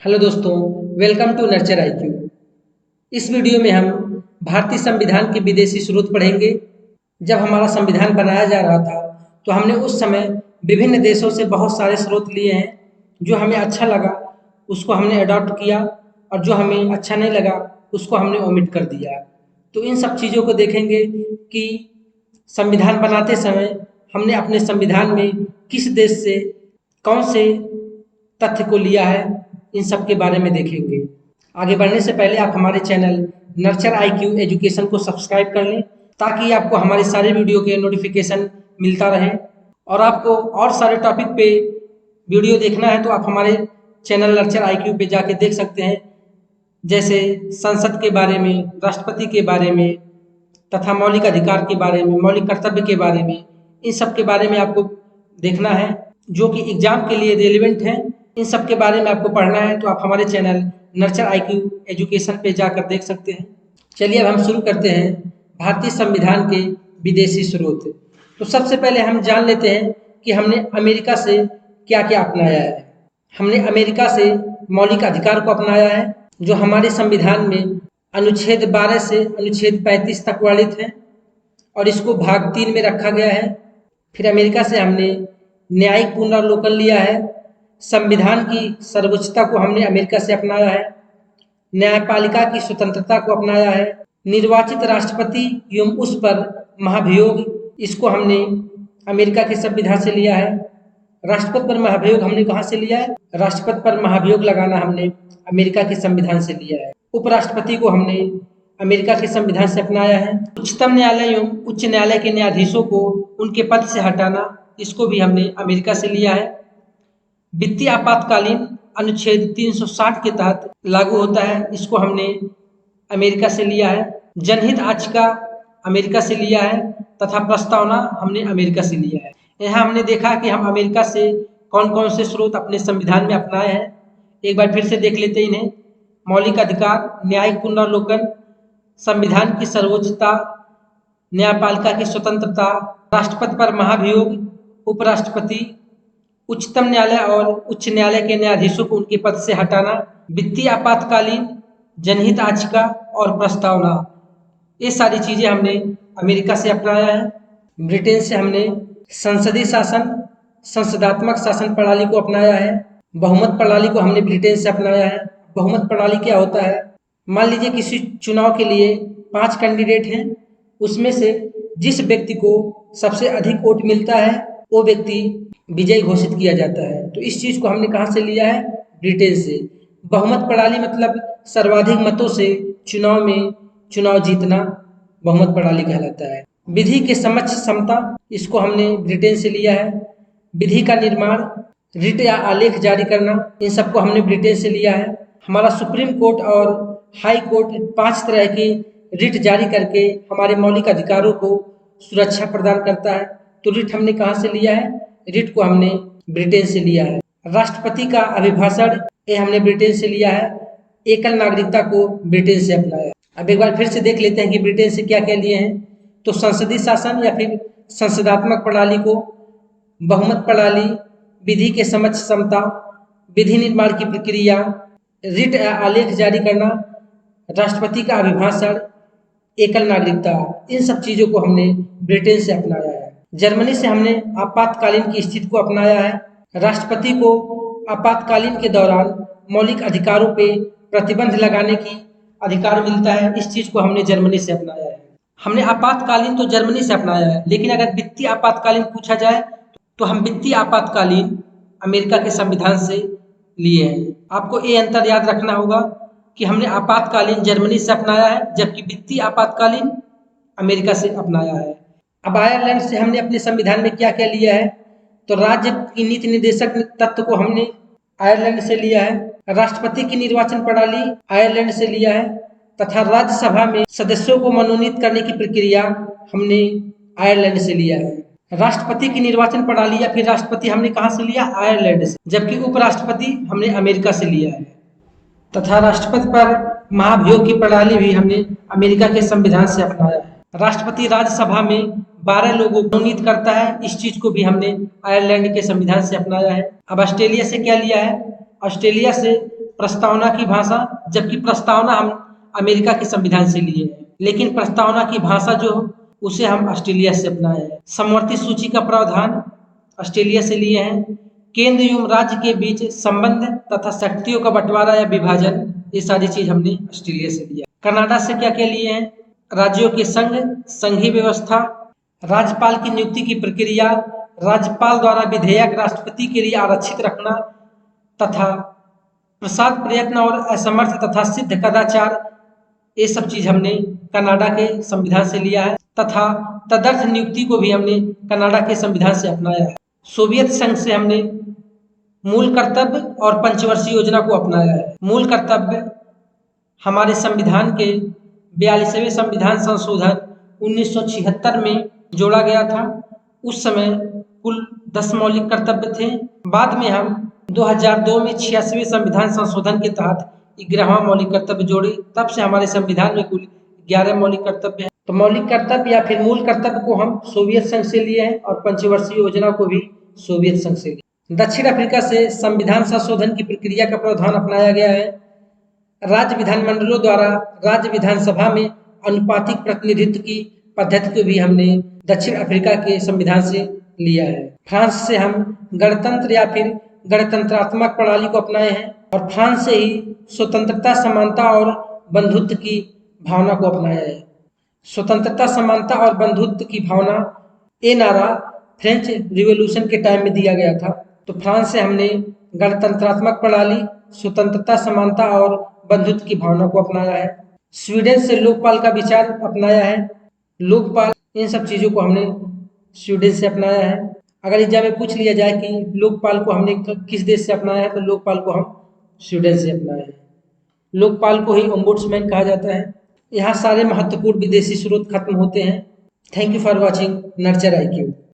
Hello दोस्तों, welcome to nurture IQ. इस video में हम भारतीय संविधान के विदेशी स्रोत पढ़ेंगे। जब हमारा संविधान बनाया जा रहा था तो हमने उस समय विभिन्न देशों से बहुत सारे स्रोत लिए हैं। जो हमें अच्छा लगा उसको हमने अडॉप्ट किया और जो हमें अच्छा नहीं लगा उसको हमने ओमिट कर दिया। तो इन सब चीज़ों को देखेंगे कि संविधान बनाते समय हमने अपने संविधान में किस देश से कौन से तथ्य को लिया है, इन सब के बारे में देखेंगे। आगे बढ़ने से पहले आप हमारे चैनल नर्चर आईक्यू एजुकेशन को सब्सक्राइब कर लें ताकि आपको हमारे सारे वीडियो के नोटिफिकेशन मिलता रहे। और आपको और सारे टॉपिक पे वीडियो देखना है तो आप हमारे चैनल नर्चर आईक्यू पे जाके देख सकते हैं, जैसे संसद के बारे में, राष्ट्रपति के बारे में तथा मौलिक अधिकार के बारे में, मौलिक कर्तव्य के बारे में। इन सब के बारे में आपको देखना है जो कि एग्जाम के लिए रेलिवेंट है। इन सब के बारे में आपको पढ़ना है तो आप हमारे चैनल नर्चर आईक्यू एजुकेशन पे जाकर देख सकते हैं। चलिए अब हम शुरू करते हैं भारतीय संविधान के विदेशी स्रोत। तो सबसे पहले हम जान लेते हैं कि हमने अमेरिका से क्या क्या अपनाया है। हमने अमेरिका से मौलिक अधिकार को अपनाया है जो हमारे संविधान में अनुच्छेद 12 से अनुच्छेद 35 तक वर्णित है और इसको भाग 3 में रखा गया है। फिर अमेरिका से हमने न्यायिक पुनर्वलोकन लिया है। संविधान की सर्वोच्चता को हमने अमेरिका से अपनाया है। न्यायपालिका की स्वतंत्रता को अपनाया है। निर्वाचित राष्ट्रपति एवं उस पर महाभियोग, इसको हमने अमेरिका के संविधान से लिया है। राष्ट्रपति पर महाभियोग हमने कहाँ से लिया है? राष्ट्रपति पर महाभियोग लगाना हमने अमेरिका के संविधान से लिया है। उपराष्ट्रपति को हमने अमेरिका के संविधान से अपनाया है। उच्चतम न्यायालय एवं उच्च न्यायालय के न्यायाधीशों को उनके पद से हटाना, इसको भी हमने अमेरिका से लिया है। वित्तीय आपातकालीन अनुच्छेद 360 के तहत लागू होता है, इसको हमने अमेरिका से लिया है। जनहित याचिका अमेरिका से लिया है तथा प्रस्तावना हमने अमेरिका से लिया है। यहाँ हमने देखा कि हम अमेरिका से कौन कौन से स्रोत अपने संविधान में अपनाए हैं। एक बार फिर से देख लेते हैं इन्हें। मौलिक अधिकार, न्यायिक पुनर्वलोकन, संविधान की सर्वोच्चता, न्यायपालिका की स्वतंत्रता, राष्ट्रपति पर महाभियोग, उपराष्ट्रपति, उच्चतम न्यायालय और उच्च न्यायालय के न्यायाधीशों को उनके पद से हटाना, वित्तीय आपातकालीन, जनहित याचिका और प्रस्तावना, ये सारी चीजें हमने अमेरिका से अपनाया है। ब्रिटेन से हमने संसदीय शासन, संसदात्मक शासन प्रणाली को अपनाया है। बहुमत प्रणाली को हमने ब्रिटेन से अपनाया है। बहुमत प्रणाली क्या होता है? मान लीजिए किसी चुनाव के लिए 5 कैंडिडेट हैं, उसमें से जिस व्यक्ति को सबसे अधिक वोट मिलता है वो व्यक्ति विजयी घोषित किया जाता है। तो इस चीज को हमने कहाँ से लिया है? ब्रिटेन से। बहुमत प्रणाली मतलब सर्वाधिक मतों से चुनाव में चुनाव जीतना बहुमत प्रणाली कहलाता है। विधि के समक्ष समता, इसको हमने ब्रिटेन से लिया है। विधि का निर्माण, रिट या आलेख जारी करना, इन सबको हमने ब्रिटेन से लिया है। हमारा सुप्रीम कोर्ट और हाई कोर्ट 5 तरह की रिट जारी करके हमारे मौलिक अधिकारों को सुरक्षा प्रदान करता है। तो रिट हमने कहाँ से लिया है? रिट को हमने ब्रिटेन से लिया है। राष्ट्रपति का अभिभाषण, ये हमने ब्रिटेन से लिया है। एकल नागरिकता को ब्रिटेन से अपनाया। अब एक बार फिर से देख लेते हैं कि ब्रिटेन से क्या क्या लिए हैं। तो संसदीय शासन या फिर संसदात्मक प्रणाली को, बहुमत प्रणाली, विधि के समक्ष समता, विधि निर्माण की प्रक्रिया, रिट या आलेख जारी करना, राष्ट्रपति का अभिभाषण, एकल नागरिकता, इन सब चीजों को हमने ब्रिटेन से अपनाया है। जर्मनी से हमने आपातकालीन की स्थिति को अपनाया है। राष्ट्रपति को आपातकालीन के दौरान मौलिक अधिकारों पे प्रतिबंध लगाने की अधिकार मिलता है। इस चीज को हमने जर्मनी से अपनाया है। हमने आपातकालीन तो जर्मनी से अपनाया है, लेकिन अगर वित्तीय आपातकालीन पूछा जाए तो हम वित्तीय आपातकालीन अमेरिका के संविधान से लिए हैं। आपको ये अंतर याद रखना होगा कि हमने आपातकालीन जर्मनी से अपनाया है जबकि वित्तीय आपातकालीन अमेरिका से अपनाया है। अब आयरलैंड से हमने अपने संविधान में क्या क्या लिया है? तो राज्य की नीति निर्देशक तत्व को हमने आयरलैंड से लिया है। राष्ट्रपति की निर्वाचन प्रणाली आयरलैंड से लिया है तथा राज्यसभा में सदस्यों को मनोनीत करने की प्रक्रिया हमने आयरलैंड से लिया है। राष्ट्रपति की निर्वाचन प्रणाली या फिर राष्ट्रपति हमने कहाँ से लिया? आयरलैंड से। जबकि उपराष्ट्रपति हमने अमेरिका से लिया है तथा राष्ट्रपति पर महाभियोग की प्रणाली भी हमने अमेरिका के संविधान से अपनाया है। राष्ट्रपति राज्यसभा में 12 लोगों को मनोनीत करता है, इस चीज को भी हमने आयरलैंड के संविधान से अपनाया है। अब ऑस्ट्रेलिया से क्या लिया है? ऑस्ट्रेलिया से प्रस्तावना की भाषा, जबकि प्रस्तावना हम अमेरिका के संविधान से लिए हैं, लेकिन प्रस्तावना की भाषा जो उसे हम ऑस्ट्रेलिया से अपनाए हैं। समवर्ती सूची का प्रावधान ऑस्ट्रेलिया से लिए हैं। केंद्र एवं राज्य के बीच संबंध तथा शक्तियों का बंटवारा या विभाजन, ये सारी चीज हमने ऑस्ट्रेलिया से लिया। कनाडा से क्या क्या लिए हैं? राज्यों के संघ, संघीय व्यवस्था, राज्यपाल की नियुक्ति की प्रक्रिया, राज्यपाल द्वारा विधेयक राष्ट्रपति के लिए आरक्षित रखना तथा प्रसाद प्रयत्न और असमर्थ तथा सिद्ध कदाचार, ये सब चीज हमने कनाडा के संविधान से लिया है तथा तदर्थ नियुक्ति को भी हमने कनाडा के संविधान से अपनाया है। सोवियत संघ से हमने मूल कर्तव्य और पंचवर्षीय योजना को अपनाया है। मूल कर्तव्य हमारे संविधान के 42वें संविधान संशोधन 1976 में जोड़ा गया था। उस समय कुल 10 मौलिक कर्तव्य थे। बाद में हम 2002 में 86वें संविधान संशोधन के तहत 11वां मौलिक कर्तव्य जोड़े, तब से हमारे संविधान में कुल 11 मौलिक कर्तव्य हैं। तो मौलिक कर्तव्य या फिर मूल कर्तव्य को हम सोवियत संघ से लिए हैं और पंचवर्षीय योजना को भी सोवियत संघ से लिए। दक्षिण अफ्रीका से संविधान संशोधन की प्रक्रिया का प्रावधान अपनाया गया है। राज्य विधानमंडलों द्वारा राज्य विधानसभा में अनुपातिक प्रतिनिधित्व की पद्धति को भी हमने दक्षिण अफ्रीका के संविधान से लिया है। फ्रांस से हम गणतंत्र या फिर गणतंत्रात्मक प्रणाली को अपनाए हैं और फ्रांस से ही स्वतंत्रता, समानता और बंधुत्व की भावना को अपनाया है। स्वतंत्रता, समानता और बंधुत्व की भावना, ये नारा फ्रेंच रिवॉल्यूशन के टाइम में दिया गया था। तो फ्रांस से हमने गणतंत्रात्मक प्रणाली, स्वतंत्रता, समानता और बंधुत्व की भावना को अपनाया है। स्वीडन से लोकपाल का विचार अपनाया है। लोकपाल, इन सब चीज़ों को हमने स्वीडन से अपनाया है। अगर एग्जाम में पूछ लिया जाए कि लोकपाल को हमने किस देश से अपनाया है, तो लोकपाल को हम स्वीडन से अपनाया है। लोकपाल को ही ओम्बुड्समैन कहा जाता है। यहाँ सारे महत्वपूर्ण विदेशी स्रोत खत्म होते हैं। Thank you for watching nurture IQ।